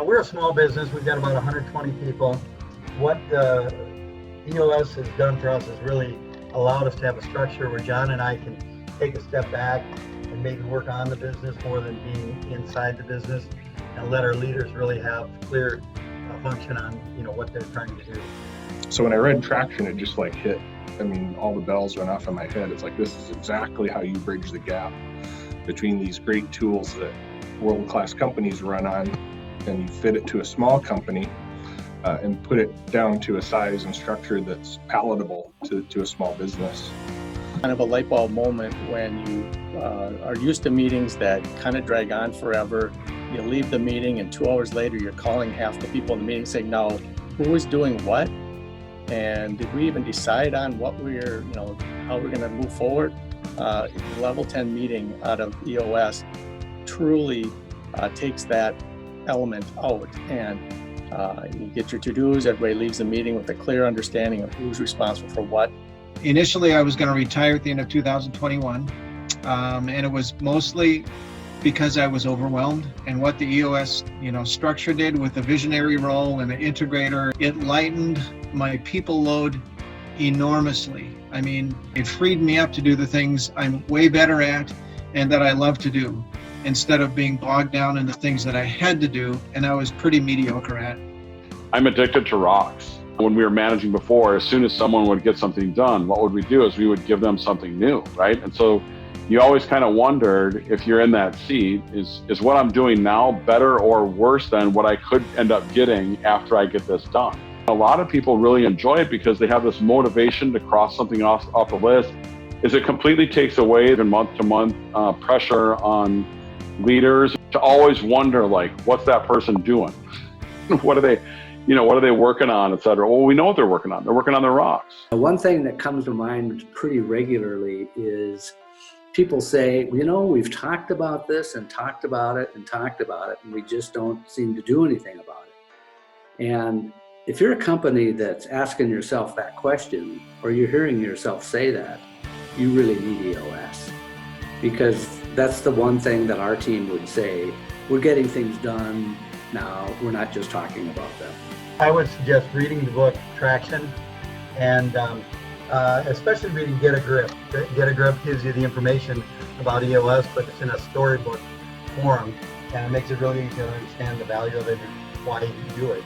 we're a small business. We've got about 120 people. What EOS has done for us is really allowed us to have a structure where John and I can take a step back and maybe work on the business more than being inside the business, and let our leaders really have clear function on what they're trying to do. So when I read Traction, it just like hit. I mean, all the bells went off in my head. It's like, this is exactly how you bridge the gap between these great tools that world-class companies run on, and you fit it to a small company and put it down to a size and structure that's palatable to a small business. Kind of a light bulb moment when you are used to meetings that kind of drag on forever. You leave the meeting and 2 hours later you're calling half the people in the meeting saying, now, who is doing what? And did we even decide on what how we're going to move forward? Level 10 meeting out of EOS truly takes that element out, and you get your to-dos. Everybody leaves the meeting with a clear understanding of who's responsible for what. Initially, I was going to retire at the end of 2021, and it was mostly because I was overwhelmed. And what the EOS structure did with the visionary role and the integrator, it lightened my people load enormously. I mean, it freed me up to do the things I'm way better at and that I love to do, instead of being bogged down in the things that I had to do and I was pretty mediocre at. I'm addicted to rocks. When we were managing before, as soon as someone would get something done, what would we do is we would give them something new, right? And so you always kind of wondered, if you're in that seat, is what I'm doing now better or worse than what I could end up getting after I get this done? A lot of people really enjoy it because they have this motivation to cross something off the list. It completely takes away the month-to-month pressure on leaders to always wonder, like, what's that person doing? What are they working on, et cetera? Well, we know what they're working on. They're working on their rocks. One thing that comes to mind pretty regularly is people say, we've talked about this and talked about it and talked about it, and we just don't seem to do anything about it. And if you're a company that's asking yourself that question, or you're hearing yourself say that, you really need EOS. Because that's the one thing that our team would say, we're getting things done now, we're not just talking about them. I would suggest reading the book Traction, and especially reading Get a Grip. Get a Grip gives you the information about EOS, but it's in a storybook form, and it makes it really easy to understand the value of it and why you do it.